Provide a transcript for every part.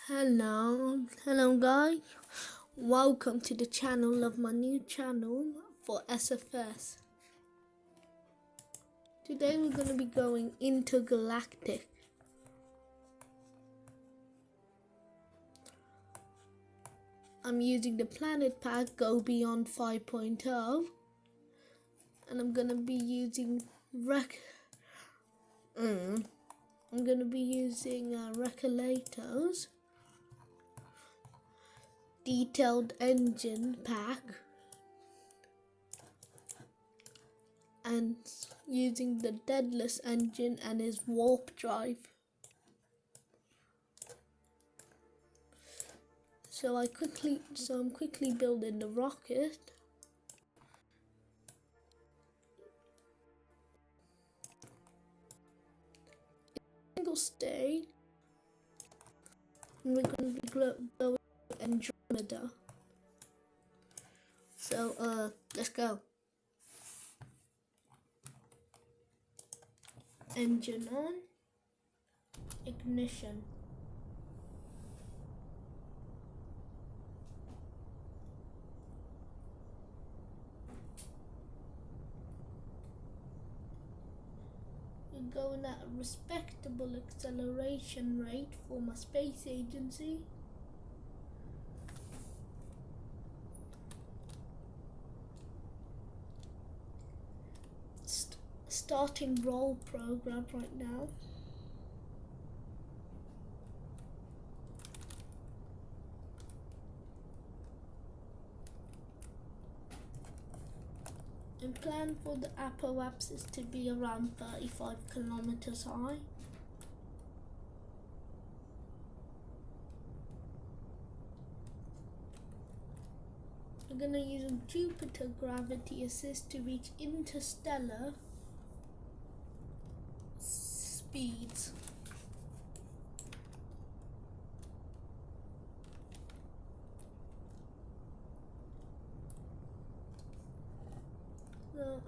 Hello guys, welcome to the channel of my new channel for SFS. Today we're going to be going intergalactic. I'm using the planet pack Go Beyond 5.0 and I'm going to be using Regulators detailed engine pack and using the Deadless engine and his warp drive. So I'm quickly building the rocket. Single stage, and we're going to be going to Andromeda. So let's go. Engine on, ignition. We're going at a respectable acceleration rate for my space agency. Starting roll program right now. And plan for the apoapsis to be around 35 kilometers high. We're going to use Jupiter gravity assist to reach interstellar speeds. So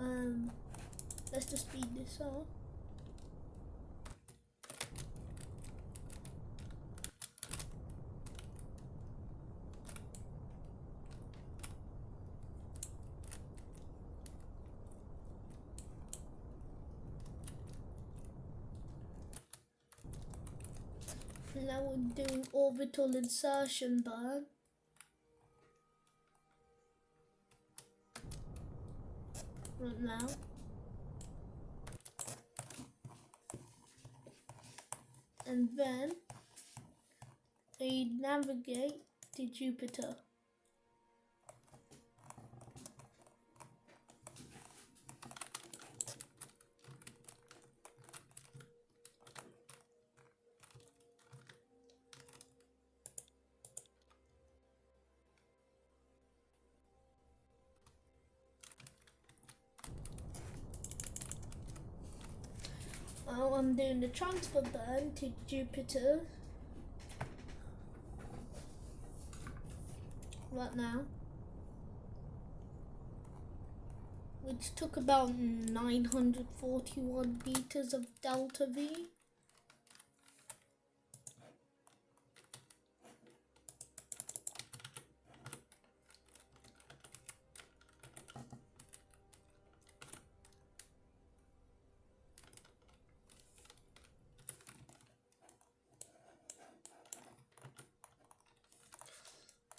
let's just speed this up. Now we're doing orbital insertion burn. Right now. And then we navigate to Jupiter. Well, I'm doing the transfer burn to Jupiter right now, which took about 941 meters of delta V.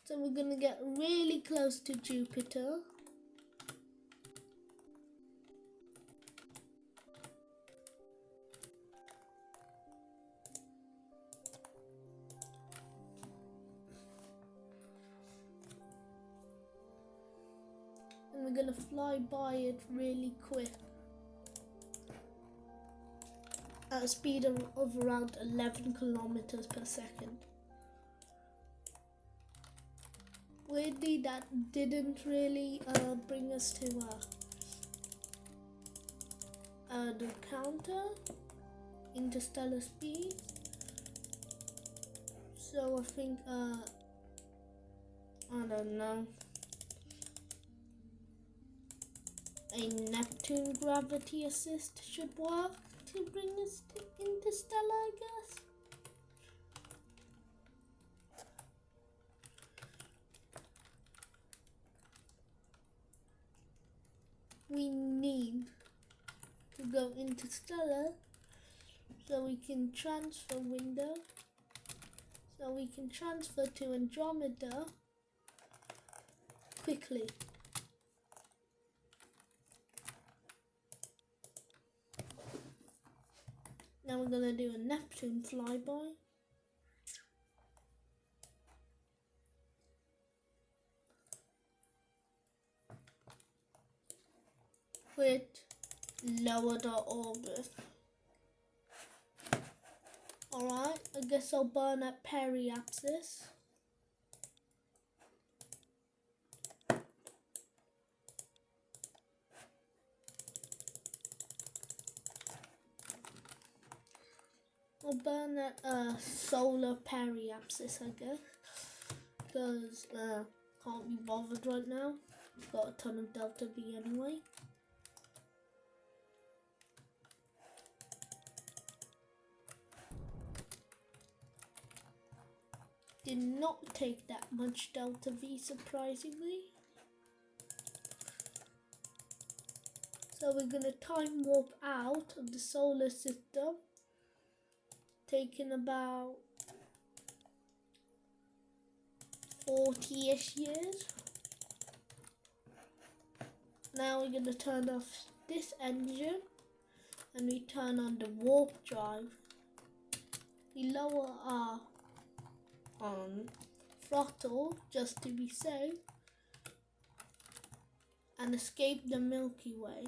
So we're going to get really close to Jupiter. And we're going to fly by it really quick. At a speed of around 11 kilometers per second. Weirdly, that didn't really bring us to the counter interstellar speed. So I think I don't know, a Neptune gravity assist should work to bring us to interstellar, I guess. we need to go into stellar so we can transfer window, so we can transfer to Andromeda quickly. Now we're gonna do a Neptune flyby. With lower the orbit. Alright, I guess I'll burn at periapsis. I'll burn at solar periapsis, I guess, because can't be bothered right now. Got a ton of delta V anyway. Did not take that much delta V, surprisingly. So we're gonna time warp out of the solar system, taking about 40-ish years. Now we're gonna turn off this engine and we turn on the warp drive. We lower our throttle just to be safe and escape the Milky Way.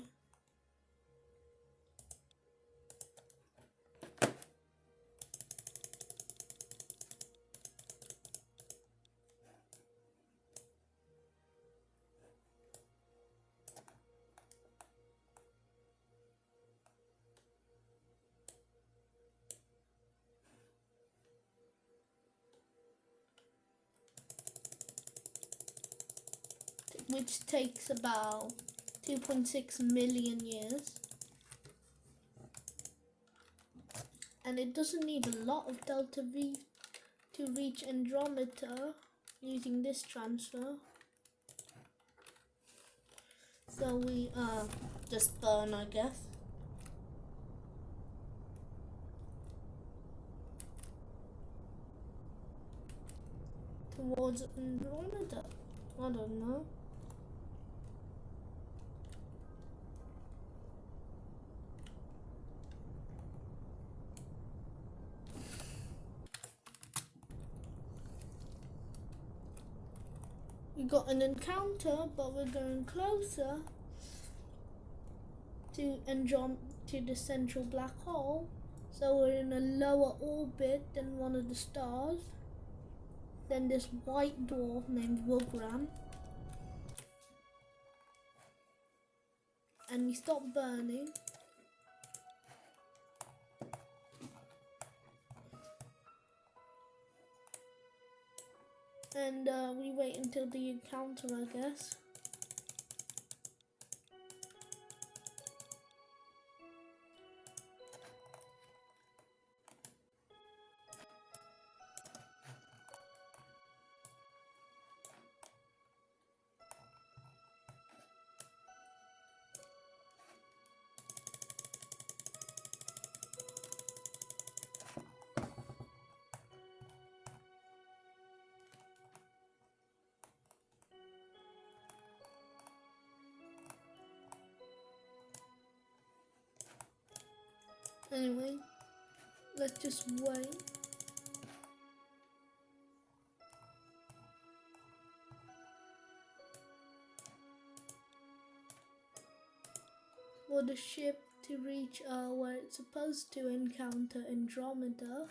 Which takes about 2.6 million years. And it doesn't need a lot of delta V to reach Andromeda using this transfer. So we just burn, I guess. Towards Andromeda. I don't know. We got an encounter, but we're going closer to the central black hole. So we're in a lower orbit than one of the stars. Then this white dwarf named Wogram. And we stop burning. And we wait until the encounter, I guess. Anyway, let's just wait. For the ship to reach where it's supposed to encounter Andromeda.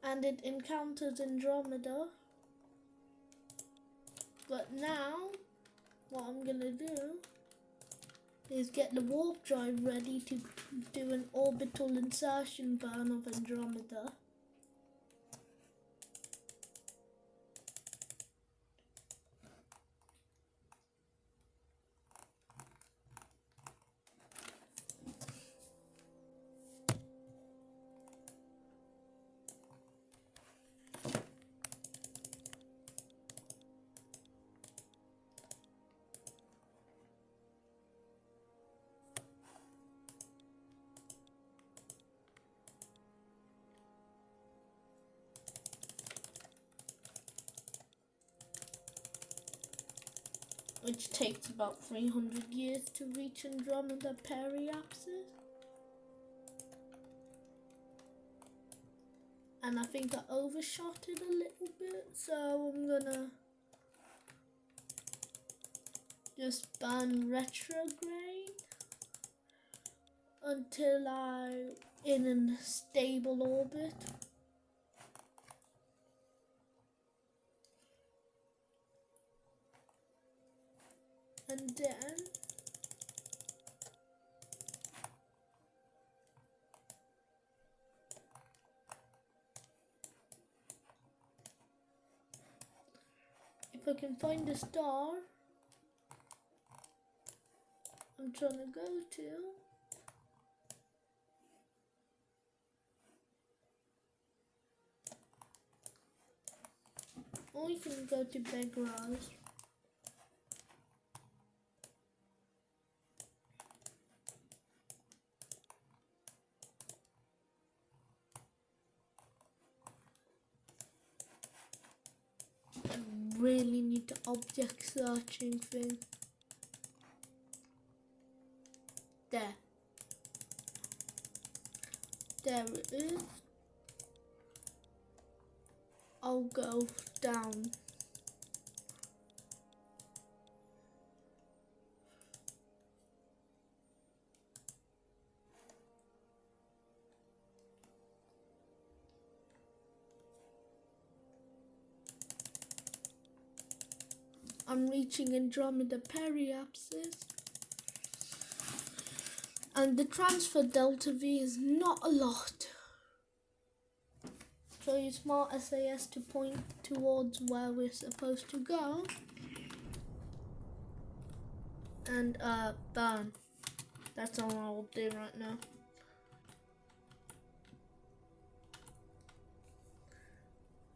And it encounters Andromeda. But now, what I'm gonna do is get the warp drive ready to do an orbital insertion burn of Andromeda. which takes about 300 years to reach Andromeda periapsis. And I think I overshot it a little bit, so I'm gonna just burn retrograde until I'm in a stable orbit. And then if I can find a star I'm trying to go to, or you can go to Begras. Really need the object searching thing. There it is. I'll go down. I'm reaching Andromeda periapsis, and the transfer delta V is not a lot. So use smart SAS to point towards where we're supposed to go, and burn. That's all I'll do right now.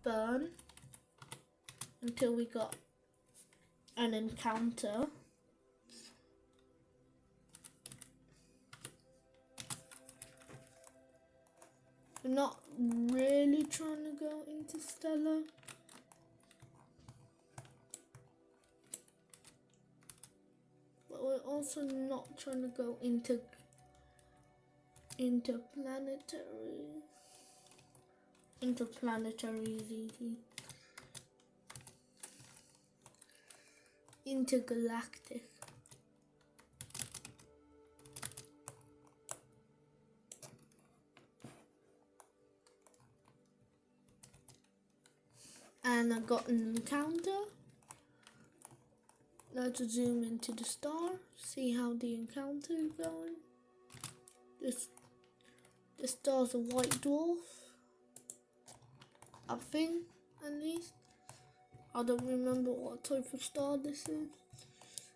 Burn until we got an encounter. We're not really trying to go interstellar. But we're also not trying to go interplanetary. Interplanetary is easy. Intergalactic. And I got an encounter. Let's zoom into the star, see how the encounter is going. The star's a white dwarf, I think, at least. I don't remember what type of star this is.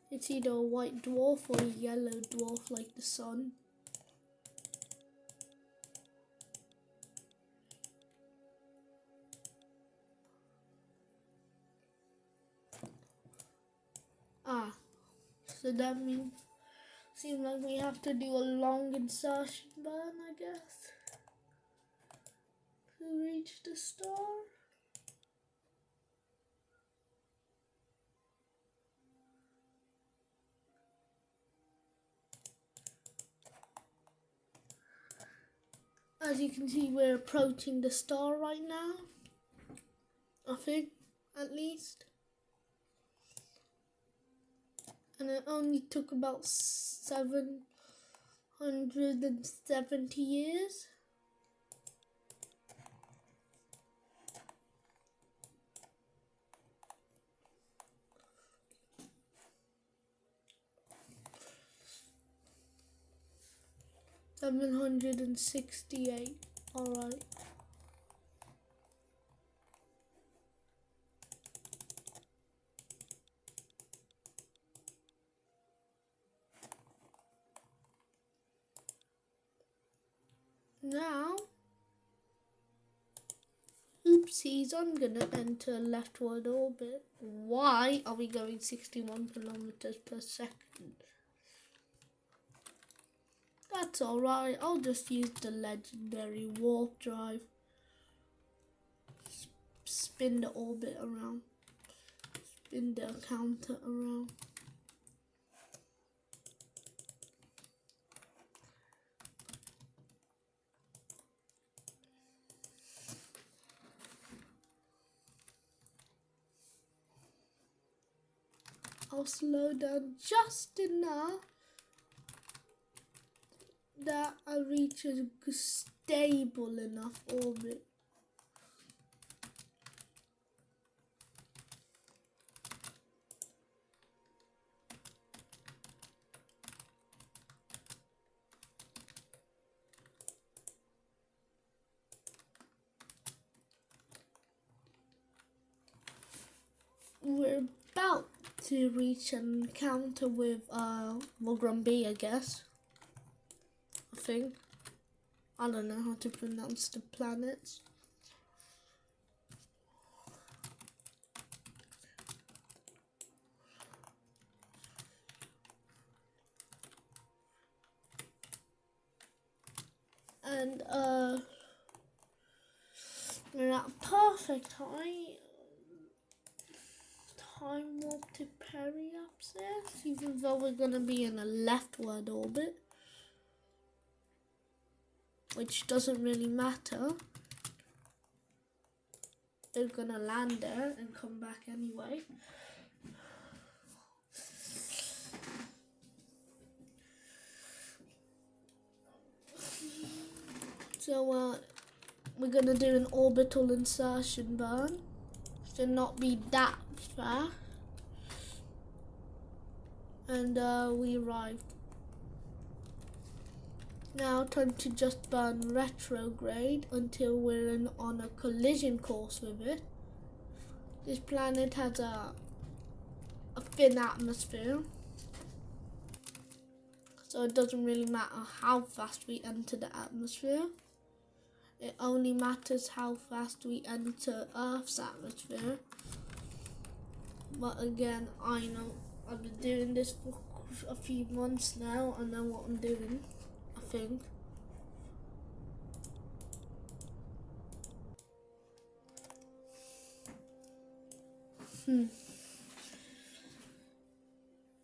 It's either a white dwarf or a yellow dwarf like the sun. So that seems like we have to do a long insertion burn, I guess, to reach the star. As you can see, we're approaching the star right now, I think, at least. And it only took about 770 years. $768. All right. Now, oopsies, I'm gonna enter leftward orbit. Why are we going 61 kilometers per second? That's alright, I'll just use the legendary warp drive. Spin the orbit around. Spin the counter around. I'll slow down just enough that I reach a stable enough orbit. We're about to reach an encounter with B, I guess. I think. I don't know how to pronounce the planets. And we're at perfect time warp to periapsis, even though we're gonna be in a leftward orbit, which doesn't really matter. They're gonna land there and come back anyway. So we're gonna do an orbital insertion burn. Should not be that fast. And we arrived. Now time to just burn retrograde until we're on a collision course with it. This planet has a thin atmosphere, so it doesn't really matter how fast we enter the atmosphere. It only matters how fast we enter Earth's atmosphere. But again, I know I've been doing this for a few months now. I know what I'm doing, I think.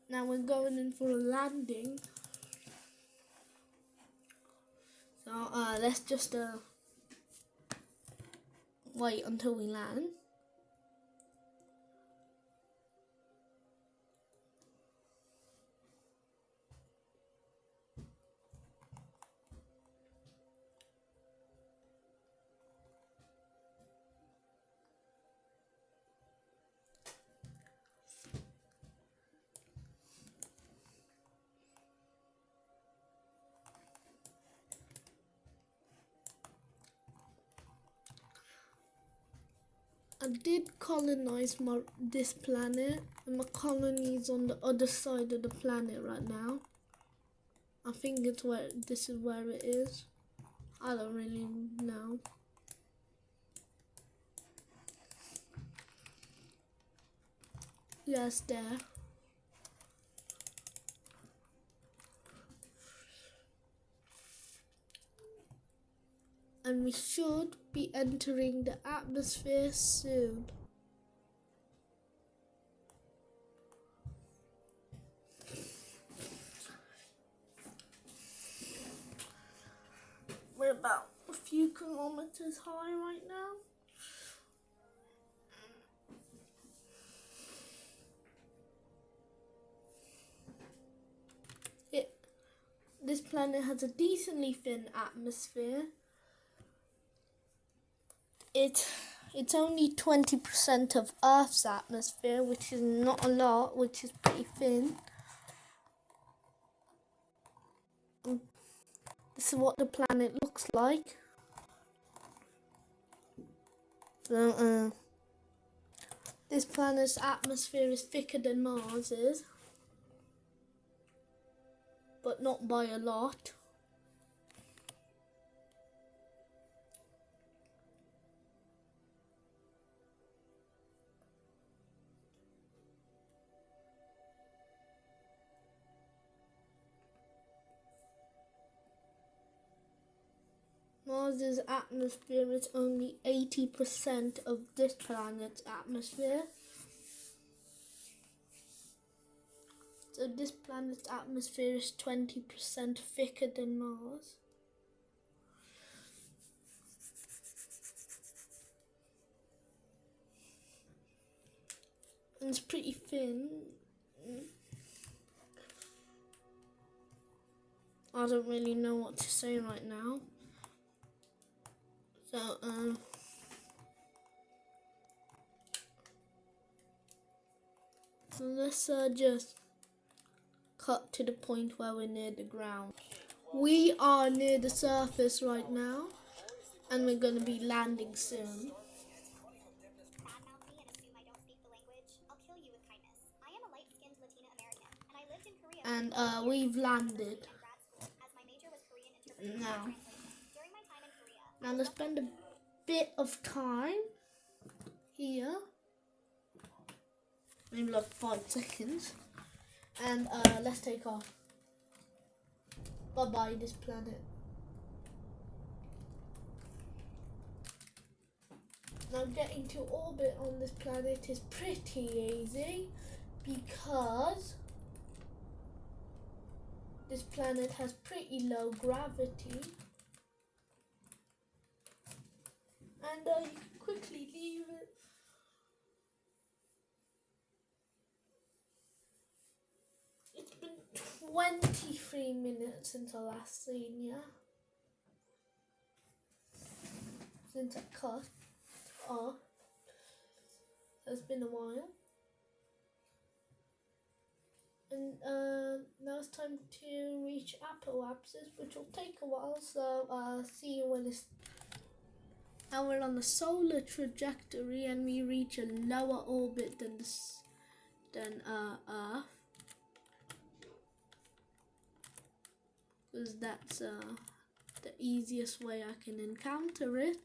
Now we're going in for a landing. So let's just wait until we land. I did colonize this planet, and my colony is on the other side of the planet right now. I think this is where it is. I don't really know. Yes, there. And we should be entering the atmosphere soon. We're about a few kilometers high right now. This planet has a decently thin atmosphere. It's only 20% of Earth's atmosphere, which is not a lot, which is pretty thin. This is what the planet looks like. So, this planet's atmosphere is thicker than Mars's, but not by a lot. Mars's atmosphere is only 80% of this planet's atmosphere. So this planet's atmosphere is 20% thicker than Mars. And it's pretty thin. I don't really know what to say right now. So, let's just cut to the point where we're near the ground. We are near the surface right now, and we're going to be landing soon. And we've landed. Now let's spend a bit of time here, maybe like 5 seconds, and let's take off. Bye-bye, this planet. Now getting to orbit on this planet is pretty easy because this planet has pretty low gravity, and you can quickly leave it. It's been 23 minutes since I last seen you. Since I cut off. So it's been a while. And now it's time to reach apoapsis, which will take a while. So see you when it's... Now we're on the solar trajectory and we reach a lower orbit than Earth. Because that's the easiest way I can encounter it.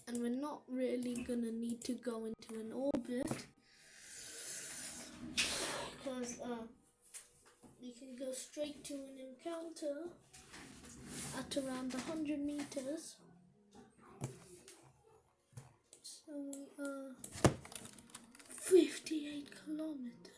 And we're not really gonna need to go into an orbit because we can go straight to an encounter at around 100 meters. So 58 kilometers.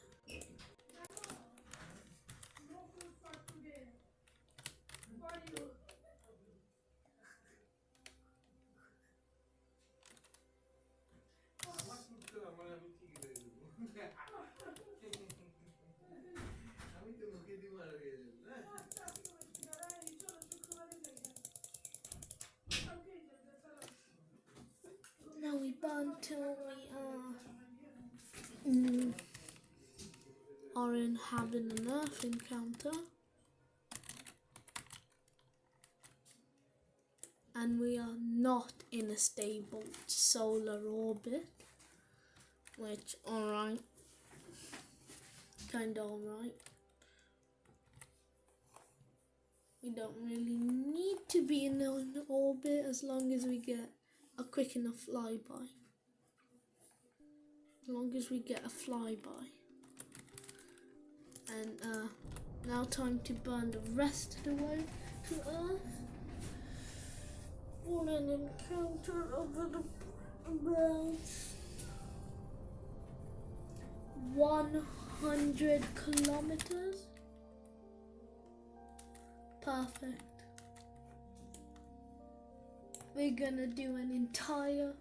Now we burn till we are in having an Earth encounter, and we are not in a stable solar orbit, which alright, kinda alright. We don't really need to be in an orbit as long as we get a quick enough flyby. As long as we get a flyby. And now time to burn the rest of the way to Earth. For an encounter over about 100 kilometers. Perfect. We're gonna do an entire...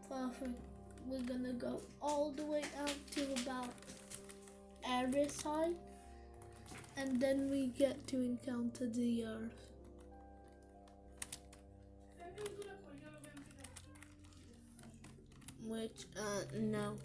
Perfect. We're gonna go all the way out to about RSA, and then we get to encounter the Earth. Which, no.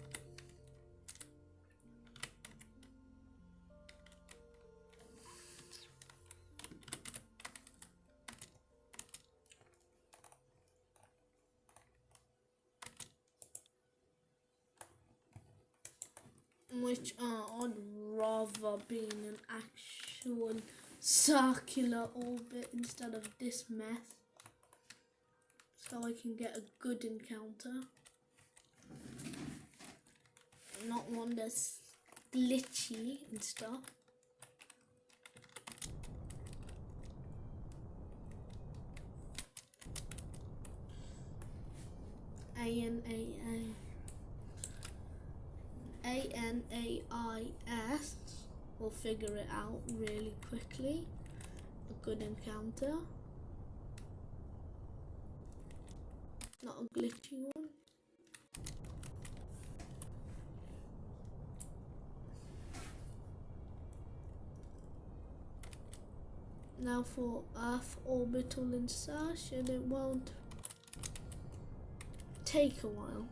Which I'd rather be in an actual circular orbit instead of this mess, so I can get a good encounter, not one that's glitchy and stuff. ANAIS will figure it out really quickly. A good encounter. not a glitchy one. Now for Earth orbital insertion, it won't take a while.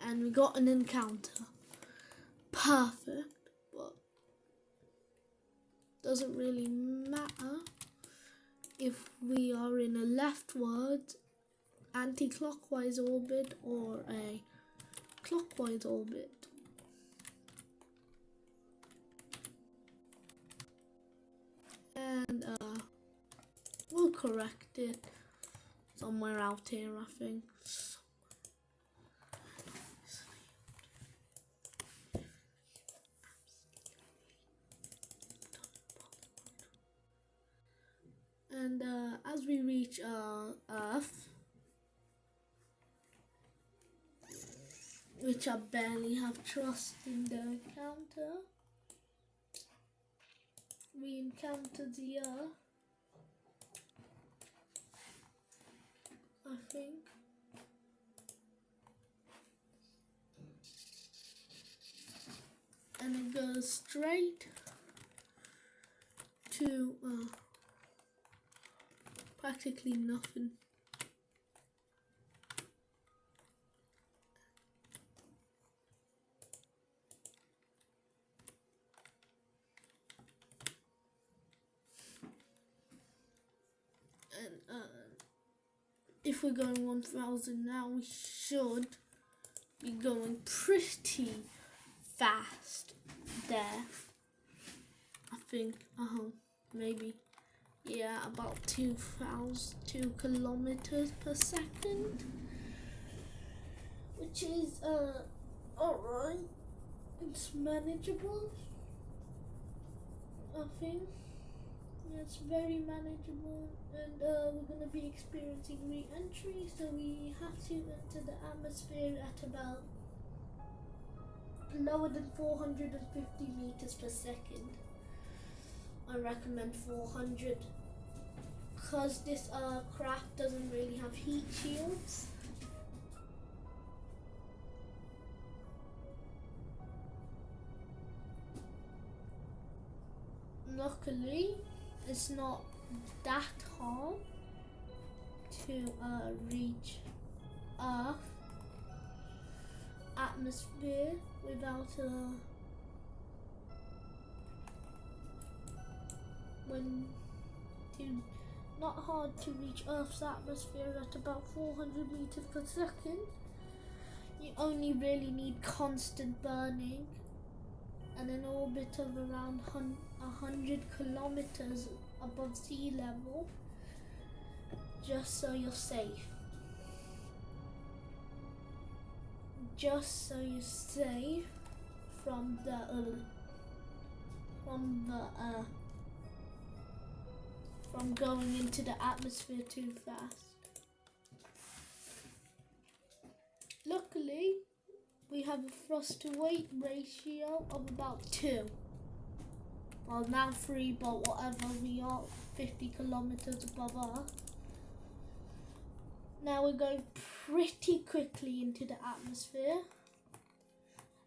And we got an encounter. Perfect, but doesn't really matter if we are in a leftward anti-clockwise orbit or a clockwise orbit. And we'll correct it somewhere out here, I think. And as we reach Earth, which I barely have trust in the encounter, we encounter the Earth, I think. And it goes straight to practically nothing. And if we're going 1000 now, we should be going pretty fast there. I think, maybe, yeah, about 2 kilometers per second, which is alright. It's manageable, I think. It's very manageable, and we're going to be experiencing re-entry, so we have to enter the atmosphere at about lower than 450 meters per second. I recommend 400 because this craft doesn't really have heat shields. Luckily, it's not that hard to reach Earth atmosphere without not hard to reach Earth's atmosphere at about 400 meters per second. You only really need constant burning and an orbit of around 100 kilometers above sea level, just so you're safe. Just so you're safe from going into the atmosphere too fast. Luckily, we have a thrust to weight ratio of about 2. Well, now 3, but whatever, we are 50 kilometers above Earth. Now we're going pretty quickly into the atmosphere.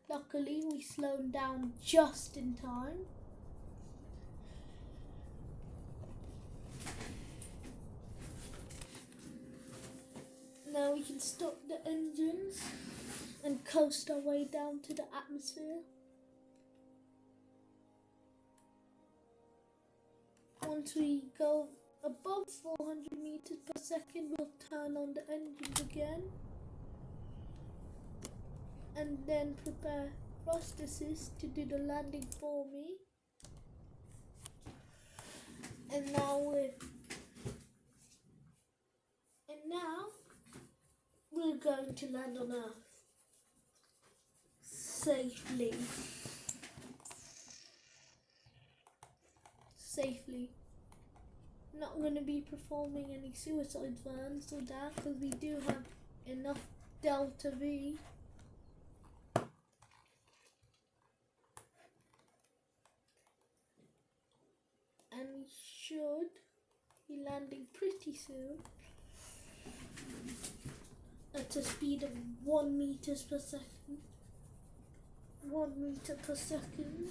Luckily, we slowed down just in time. Now we can stop the engines and coast our way down to the atmosphere. Once we go above 400 meters per second, we'll turn on the engines again and then prepare thrust assist to do the landing for me. And now we're going to land on Earth safely. not going to be performing any suicide runs or that because we do have enough Delta V. And we should be landing pretty soon at a speed of 1 meter per second. 1 meter per second.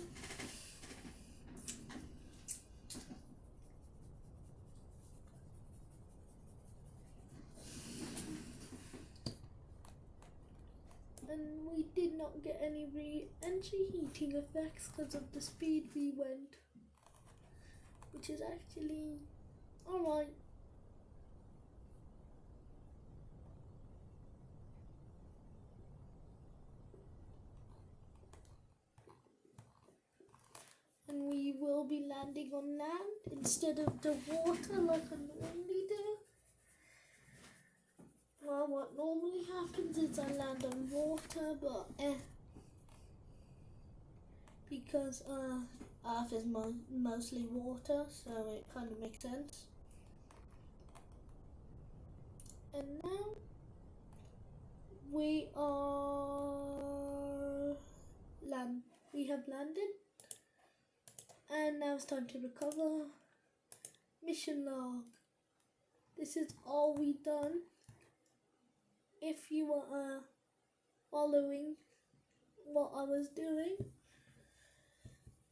And we did not get any re-entry heating effects because of the speed we went, which is actually alright. And we will be landing on land instead of the water like I normally do. Well, what normally happens is I land on water, but because Earth is mostly water, so it kind of makes sense. And now we have landed, and now it's time to recover. Mission log. This is all we done. If you were following what I was doing,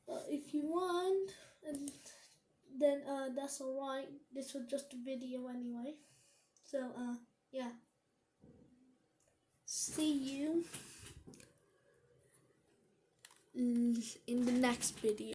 but if you weren't, and then that's alright. This was just a video anyway. So yeah. See you in the next video.